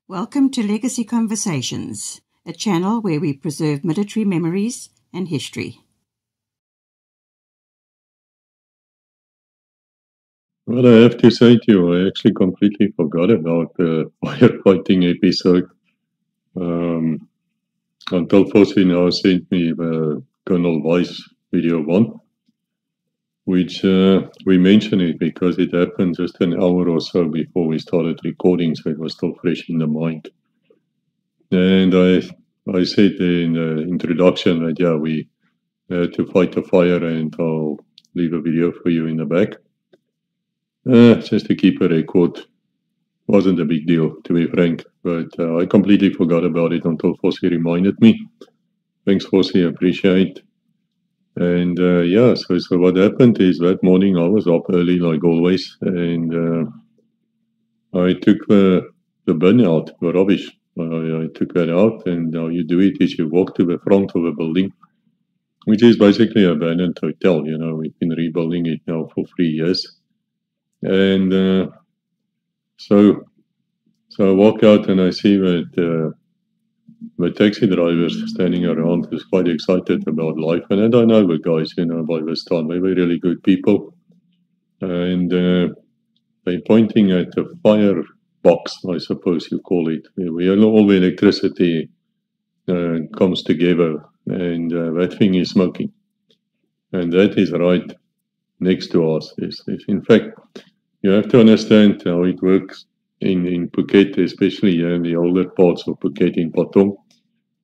Welcome to Legacy Conversations, a channel where we preserve military memories and history. Well, I have to say to you, I actually completely forgot about the firefighting episode until Fossey now sent me the Colonel Weiss video one, which we mentioned it because it happened just an hour or so before we started recording, so it was still fresh in the mind. And I said in the introduction that, yeah, we had to fight the fire, and I'll leave a video for you in the back. Just to keep a record. Wasn't a big deal, to be frank, but I completely forgot about it until Fossey reminded me. Thanks, Fossey, appreciate. And yeah, so what happened is that morning I was up early like always, and I took the bin out, the rubbish. I took that out, and how you do it is you walk to the front of a building, which is basically an abandoned hotel. You know, we've been rebuilding it now for 3 years. And so I walk out and I see that the taxi drivers standing around is quite excited about life. And I don't know the guys, you know, by this time. They were really good people. And they're pointing at the fire box, I suppose you call it, where all the electricity comes together. And that thing is smoking. And that is right next to us. In fact, you have to understand how it works in Phuket, especially in the older parts of Phuket in Patong.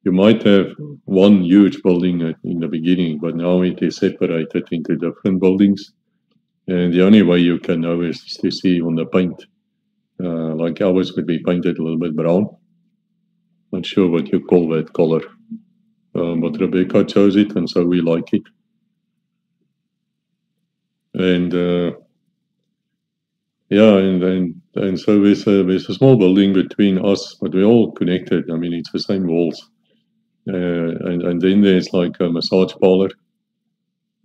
You might have one huge building in the beginning, but now it is separated into different buildings. And the only way you can know is to see on the paint. Like ours would be painted a little bit brown. Not sure what you call that color. But Rebecca chose it, and so we like it. And yeah, and so there's a small building between us, but we're all connected. I mean, it's the same walls. And then there's like a massage parlor.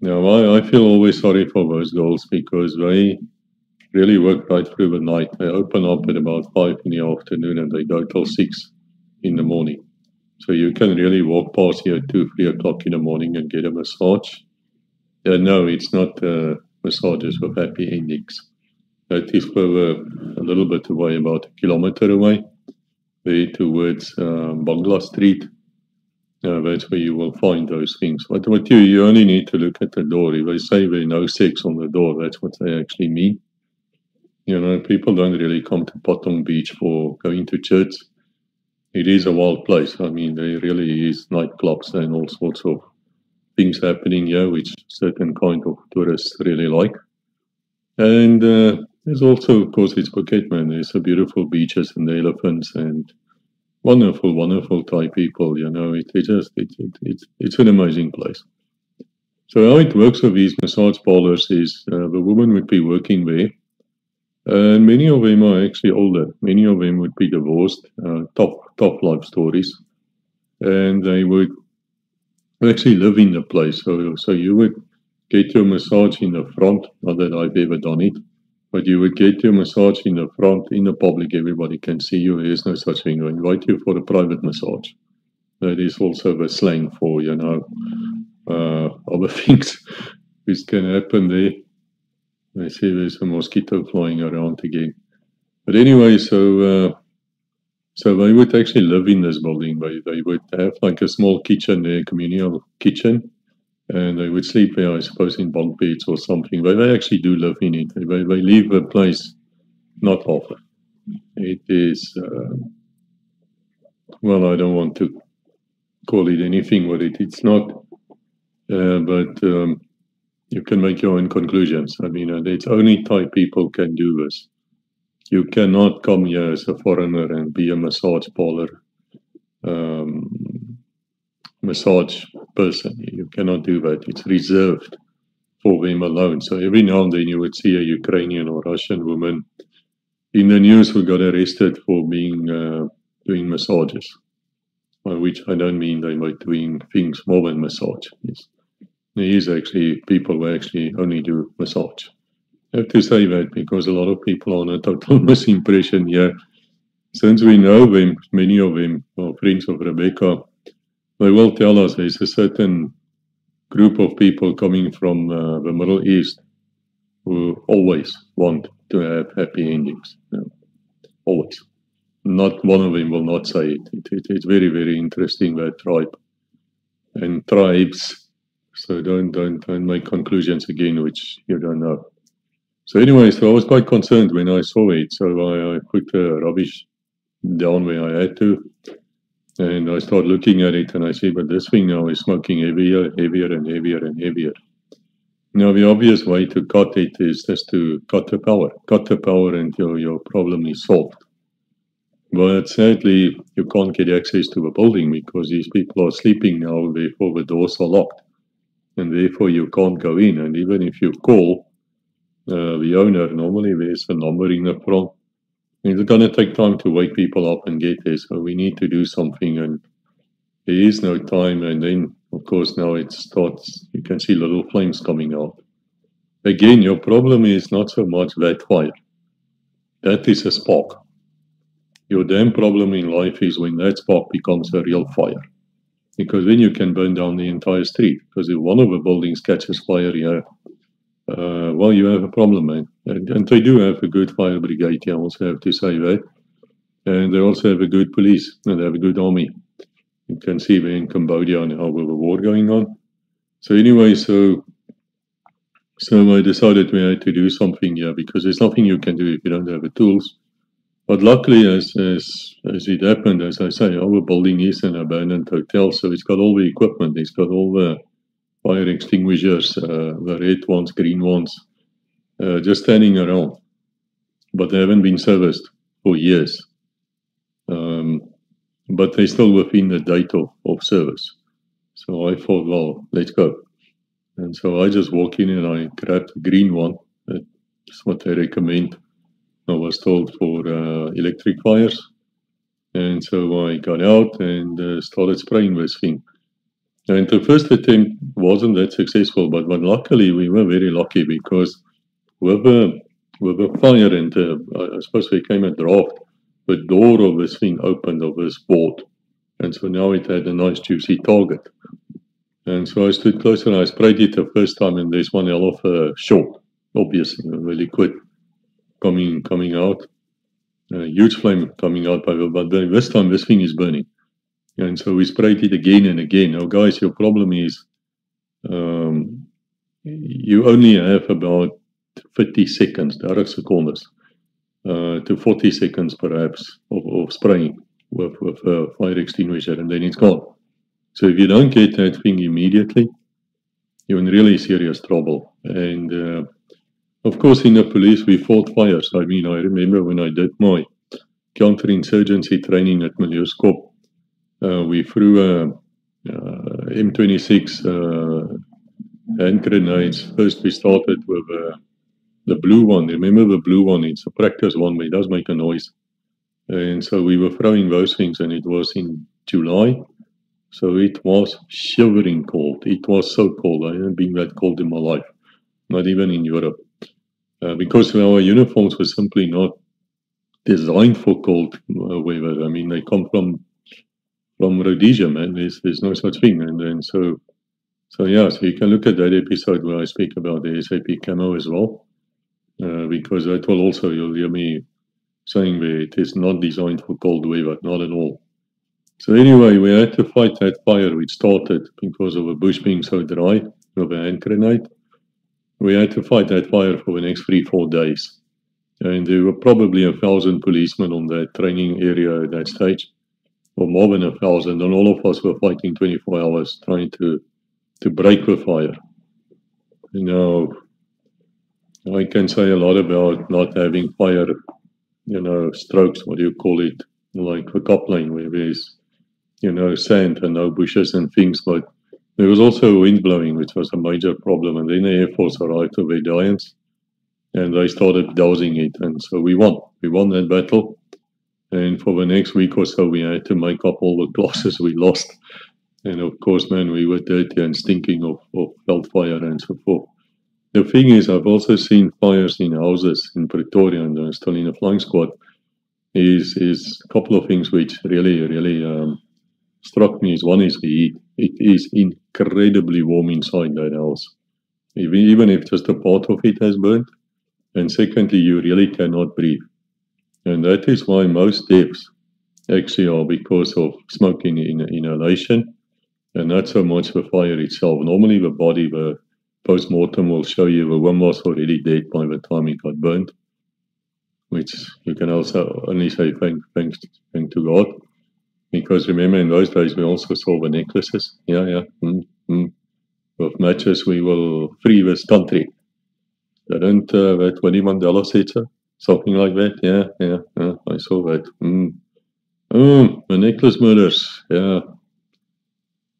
Now, I feel always sorry for those girls because they really work right through the night. They open up at about 5 in the afternoon and they go till 6 in the morning. So you can really walk past here at 2, 3 o'clock in the morning and get a massage. No, it's not massages with happy endings. That is further a little bit away, about a kilometer away, there towards Bangla Street. That's where you will find those things. But you only need to look at the door. If they say there's no sex on the door, that's what they actually mean. You know, people don't really come to Patong Beach for going to church. It is a wild place. I mean, there really is nightclubs and all sorts of things happening here, which certain kind of tourists really like. And there's also, of course, it's Phuket, man. There's the beautiful beaches and the elephants and wonderful, wonderful Thai people. You know, it's an amazing place. So how it works with these massage parlors is the woman would be working there, and many of them are actually older. Many of them would be divorced, tough life stories, and they would actually live in the place. So you would get your massage in the front. Not that I've ever done it. But you would get your massage in the front, in the public, everybody can see you. There's no such thing. I invite you for a private massage. That is also the slang for, you know, other things which can happen there. I see there's a mosquito flying around again. But anyway, so they would actually live in this building. They would have like a small kitchen there, communal kitchen. And they would sleep there, I suppose, in bunk beds or something. But they actually do live in it. They leave the place not often. It is, well, I don't want to call it anything what it's not. But you can make your own conclusions. I mean, it's only Thai people can do this. You cannot come here as a foreigner and be a massage parlor massage person. You cannot do that. It's reserved for them alone. So every now and then you would see a Ukrainian or Russian woman in the news who got arrested for being doing massages, by which I don't mean they were doing things more than massage. There is actually people who actually only do massage. I have to say that because a lot of people are on a total misimpression here. since we know them, many of them are friends of Rebecca, they will tell us there's a certain group of people coming from the Middle East who always want to have happy endings. Always. Not one of them will not say it. It's very, very interesting, that tribe. And tribes, so don't make conclusions again which you don't know. So anyway, so I was quite concerned when I saw it, so I put the rubbish down where I had to, and I started looking at it, and I see, but this thing now is smoking heavier and heavier and heavier. Now the obvious way to cut it is just to cut the power and your problem is solved. But sadly, you can't get access to the building because these people are sleeping now, therefore the doors are locked. And therefore you can't go in. And even if you call the owner, normally there's a number in the front. It's going to take time to wake people up and get there. So we need to do something. And there is no time. And then, of course, now it starts, you can see little flames coming out. Again, your problem is not so much that fire. That is a spark. Your damn problem in life is when that spark becomes a real fire. Because then you can burn down the entire street. Because if one of the buildings catches fire here, well, you have a problem, man. And they do have a good fire brigade, I also have to say that. And they also have a good police, and they have a good army. You can see there in Cambodia and how with the war going on. So anyway, so I decided we had to do something here, because there's nothing you can do if you don't have the tools. But luckily, as it happened, as I say, our building is an abandoned hotel, so it's got all the equipment. It's got all the fire extinguishers, the red ones, green ones, just standing around. But they haven't been serviced for years. But they're still within the date of service. So I thought, well, let's go. And so I just walked in and I grabbed the green one. That's what they recommend. I was told for electric fires. And so I got out and started spraying this thing. And the first attempt wasn't that successful, but luckily we were very lucky, because with the fire and I suppose there came a draft, the door of this thing opened, of this board. And so now it had a nice juicy target. And so I stood closer and I sprayed it the first time, and there's one hell of a shot, obviously, the liquid coming out. A huge flame coming out, but this time this thing is burning. And so we sprayed it again and again. Now, guys, your problem is you only have about 50 seconds, 30 seconds, to 40 seconds perhaps of spraying with a fire extinguisher, and then it's gone. So if you don't get that thing immediately, you're in really serious trouble. And of course, in the police, we fought fires. I mean, I remember when I did my counterinsurgency training at Miljoskop, we threw a M26 hand grenades. First, we started with the blue one. Remember the blue one? It's a practice one, but it does make a noise. And so we were throwing those things, and it was in July. So it was shivering cold. It was so cold. I haven't been that cold in my life, not even in Europe. Because our uniforms were simply not designed for cold weather. I mean, they come from Rhodesia, man. There's no such thing. And so yeah, so you can look at that episode where I speak about the SAP camo as well, because that will also, you'll hear me saying that it is not designed for cold weather, not at all. So anyway, we had to fight that fire which started because of the bush being so dry with a hand grenade. We had to fight that fire for the next 3-4 days. And there were probably 1,000 policemen on that training area at that stage, or more than 1,000, and all of us were fighting 24 hours trying to break the fire. You know, I can say a lot about not having fire, strokes, what do you call it, like the Copland, where there's, sand and no bushes and things, but there was also wind blowing, which was a major problem, and then the Air Force arrived with their Giants, and they started dousing it, and so we won. We won that battle, and for the next week or so, we had to make up all the losses we lost. And of course, man, we were dirty and stinking of veld fire and so forth. The thing is, I've also seen fires in houses in Pretoria, and I'm still in a flying squad, is a couple of things which really struck me. Is one is the heat. It is incredibly warm inside that house, even if just a part of it has burnt. And secondly, you really cannot breathe. And that is why most deaths actually are because of smoke inhalation, and not so much the fire itself. Normally, the body, the post-mortem will show you the one was already dead by the time it got burnt, which you can also only say thanks to God. Because remember, in those days, we also saw the necklaces. With matches, we will free this country. Didn't that Winnie Mandela said so? Something like that? Yeah, I saw that. The necklace murders, yeah.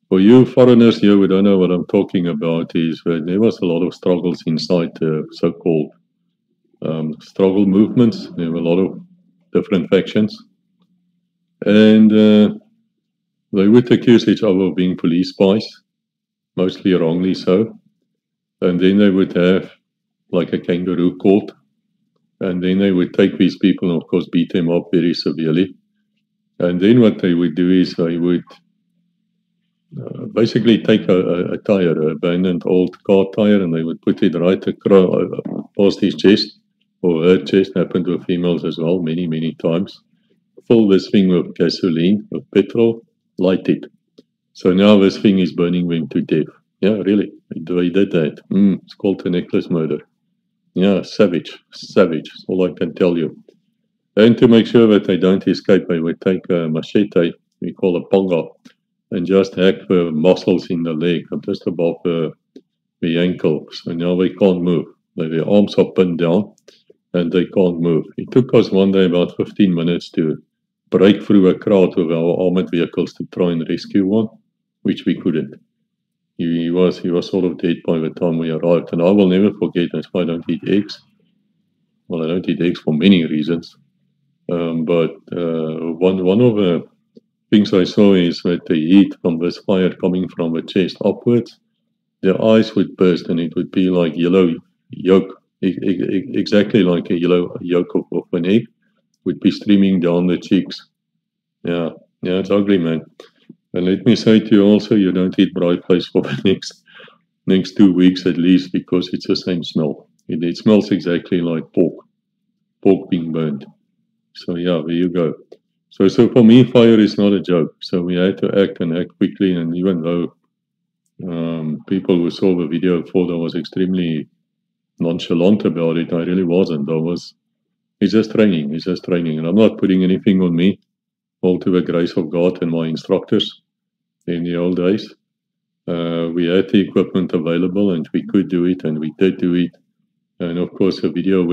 For you foreigners here who don't know what I'm talking about, is that there was a lot of struggles inside the so-called struggle movements. There were a lot of different factions. And they would accuse each other of being police spies, mostly wrongly so. And then they would have like a kangaroo court. And then they would take these people and, of course, beat them up very severely. And then what they would do is they would basically take a tire, an abandoned old car tire, and they would put it right across past his chest, or her chest. Happened with females as well, many times. Fill this thing with gasoline, with petrol, light it. So now this thing is burning them to death. Yeah, really, they did that. It's called a necklace murder. Yeah, savage. That's all I can tell you. And to make sure that they don't escape, they would take a machete, we call a ponga, and just hack the muscles in the leg, just above the ankle. So now they can't move. Their arms are pinned down, and they can't move. It took us one day about 15 minutes to break through a crowd with our armored vehicles to try and rescue one, which we couldn't. He was sort of dead by the time we arrived, and I will never forget. That's why I don't eat eggs. Well, I don't eat eggs for many reasons, but one of the things I saw is that the heat from this fire coming from the chest upwards, their eyes would burst, and it would be like yellow yolk, exactly like a yellow yolk of an egg, would be streaming down the cheeks. Yeah, it's ugly, man. And let me say to you also, you don't eat braai vleis for the next 2 weeks at least, because it's the same smell. It smells exactly like pork being burned. So yeah, there you go. So for me, fire is not a joke. So we had to act quickly, and even though people who saw the video thought I was extremely nonchalant about it, I really wasn't. It's just training, and I'm not putting anything on me. All to the grace of God and my instructors in the old days. We had the equipment available, and we could do it, and we did do it. And of course, the video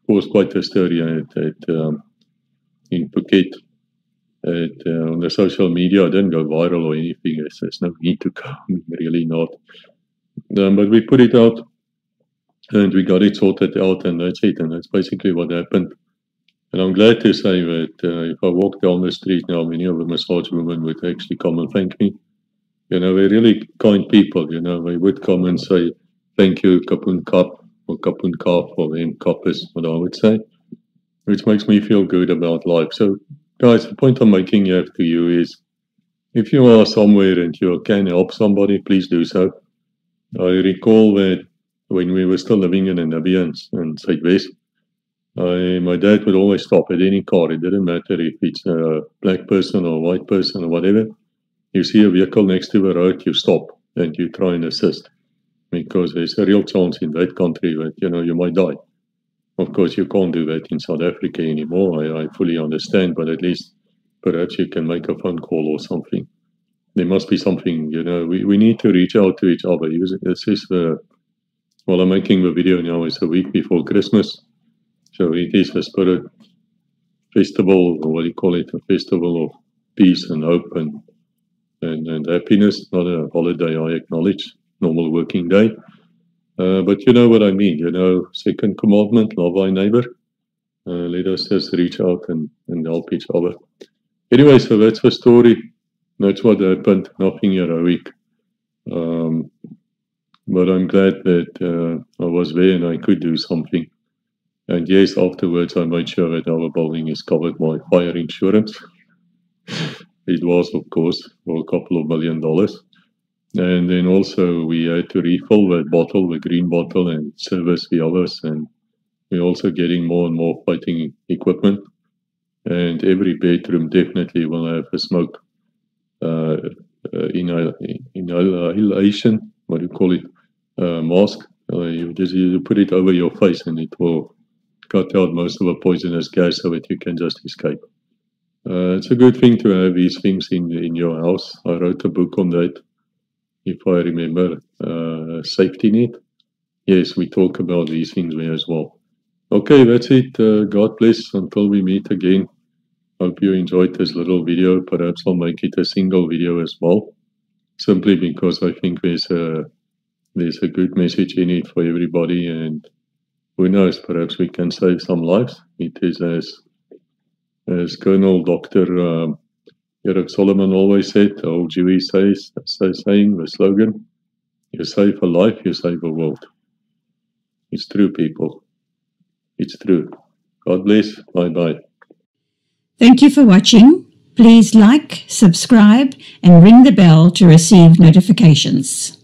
caused quite hysteria in Phuket. On the social media, it didn't go viral or anything. There's no need to go, really not. But we put it out, and we got it sorted out, and that's it. And that's basically what happened. And I'm glad to say that if I walk down the street now, many of the massage women would actually come and thank me. You know, they're really kind people. You know, they would come and say, thank you, Kapun Kap, or Kapun Kap, or them Kap is what I would say, which makes me feel good about life. So, guys, the point I'm making here to you is, if you are somewhere and you can help somebody, please do so. I recall that when we were still living in Namibia and Zuidwest, my dad would always stop at any car. It didn't matter if it's a black person or a white person or whatever. You see a vehicle next to the road, you stop and you try and assist, because there's a real chance in that country that, you know, you might die. Of course, you can't do that in South Africa anymore. I fully understand, but at least perhaps you can make a phone call or something. There must be something, you know, we need to reach out to each other. This is I'm making the video now, it's a week before Christmas. So it is a spirit festival, or what do you call it, a festival of peace and hope and happiness, not a holiday, I acknowledge, normal working day. But you know what I mean, you know, second commandment, love thy neighbor. Let us just reach out and help each other. Anyway, so that's the story. That's what happened, nothing heroic. But I'm glad that I was there and I could do something. And yes, afterwards I made sure that our building is covered by fire insurance. It was, of course, for a couple of $1 million. And then also we had to refill that bottle, the green bottle, and service the others. And we're also getting more and more fighting equipment. And every bedroom definitely will have a smoke inhalation, what do you call it, mask. You put it over your face and it will cut out most of the poisonous gas so that you can just escape. It's a good thing to have these things in your house. I wrote a book on that, if I remember, Safety Net. Yes, we talk about these things there as well. Okay, that's it. God bless until we meet again. Hope you enjoyed this little video. Perhaps I'll make it a single video as well, simply because I think there's a good message in it for everybody, and who knows, perhaps we can save some lives. It is as Colonel Dr. Eric Solomon always said, the old Jewish saying, the slogan, you save a life, you save a world. It's true, people. It's true. God bless. Bye-bye. Thank you for watching. Please like, subscribe, and ring the bell to receive notifications.